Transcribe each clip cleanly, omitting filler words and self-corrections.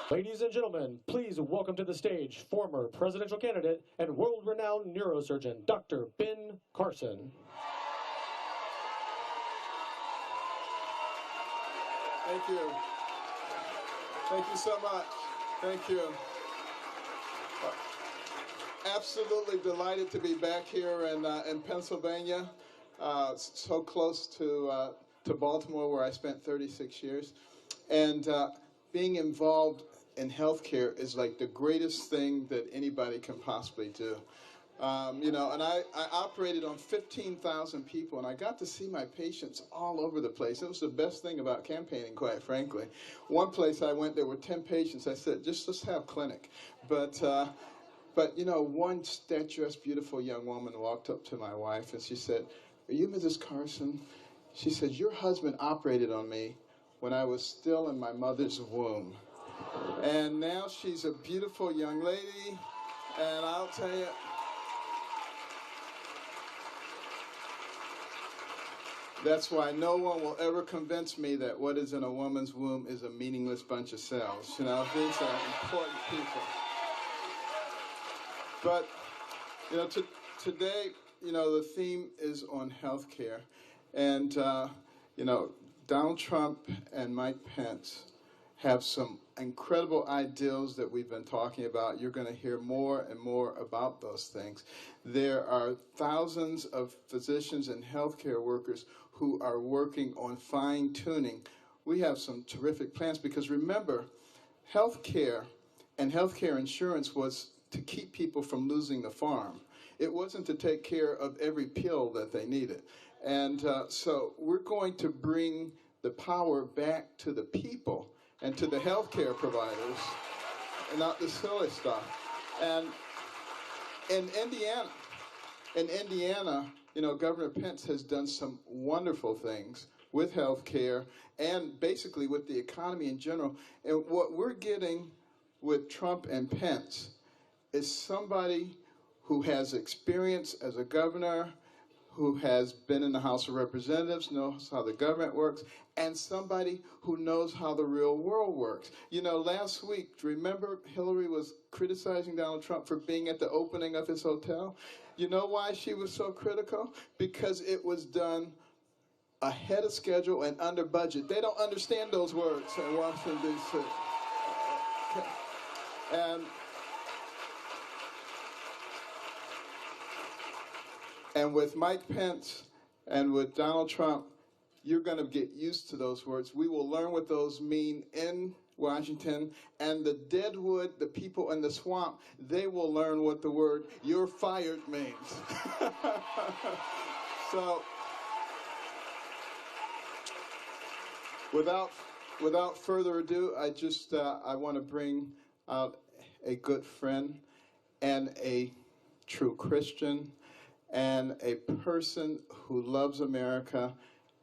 Ladies and gentlemen, please welcome to the stage former presidential candidate and world-renowned neurosurgeon, Dr. Ben Carson. Thank you. Thank you so much. Thank you. Absolutely delighted to be back here in Pennsylvania, so close to Baltimore, where I spent 36 years. And being involved in healthcare is like the greatest thing that anybody can possibly do. You know, and I operated on 15,000 people, and I got to see my patients all over the place. It was the best thing about campaigning, quite frankly. One place I went, there were 10 patients. I said, let's have clinic. But you know, one statuesque, beautiful young woman walked up to my wife, and she said, "Are you Mrs. Carson?" She said, "Your husband operated on me when I was still in my mother's womb." And now she's a beautiful young lady, and I'll tell you, that's why no one will ever convince me that what is in a woman's womb is a meaningless bunch of cells. You know, these are important people. But, you know, today, you know, the theme is on healthcare. And, you know, Donald Trump and Mike Pence have some incredible ideals that we've been talking about. You're going to hear more and more about those things. There are thousands of physicians and healthcare workers who are working on fine-tuning. We have some terrific plans because remember, healthcare and healthcare insurance was to keep people from losing the farm. It wasn't to take care of every pill that they needed. And so we're going to bring the power back to the people and to the healthcare providers, and not the silly stuff. And in Indiana, you know, Governor Pence has done some wonderful things with healthcare and basically with the economy in general. And what we're getting with Trump and Pence is somebody who has experience as a governor, who has been in the House of Representatives, knows how the government works, and somebody who knows how the real world works. You know, last week, remember Hillary was criticizing Donald Trump for being at the opening of his hotel? You know why she was so critical? Because it was done ahead of schedule and under budget. They don't understand those words in Washington, D.C. And with Mike Pence and with Donald Trump, you're going to get used to those words. We will learn what those mean in Washington, and the deadwood, the people in the swamp, they will learn what the word "you're fired" means. So, without further ado, I want to bring out a good friend and a true Christian and a person who loves America,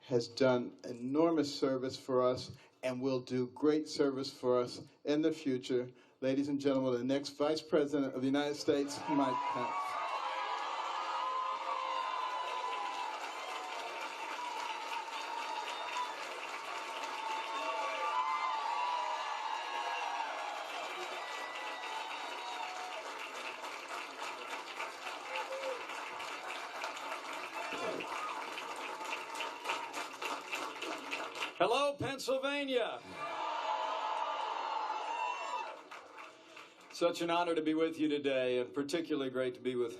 has done enormous service for us, and will do great service for us in the future. Ladies and gentlemen, the next Vice President of the United States, Mike Pence. Hello, Pennsylvania. Such an honor to be with you today, and particularly great to be with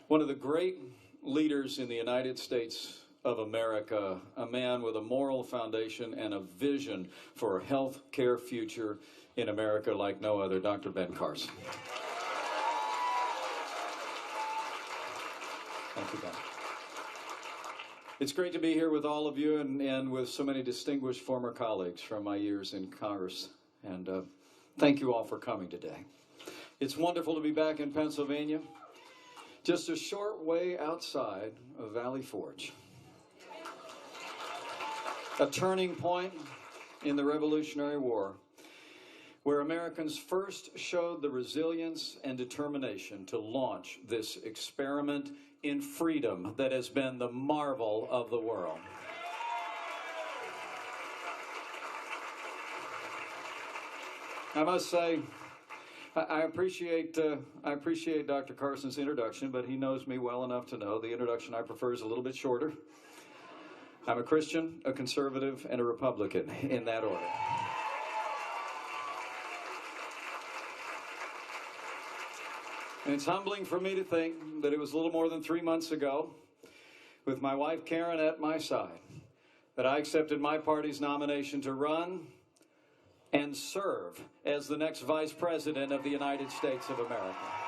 one of the great leaders in the United States of America, a man with a moral foundation and a vision for a health care future in America like no other, Dr. Ben Carson. Thank you, Ben. It's great to be here with all of you and with so many distinguished former colleagues from my years in Congress. And thank you all for coming today. It's wonderful to be back in Pennsylvania, just a short way outside of Valley Forge. A turning point in the Revolutionary War, where Americans first showed the resilience and determination to launch this experiment in freedom that has been the marvel of the world. I must say, I appreciate Dr. Carson's introduction, but he knows me well enough to know the introduction I prefer is a little bit shorter. I'm a Christian, a conservative, and a Republican, in that order. And it's humbling for me to think that it was a little more than 3 months ago, with my wife Karen at my side, that I accepted my party's nomination to run and serve as the next Vice President of the United States of America.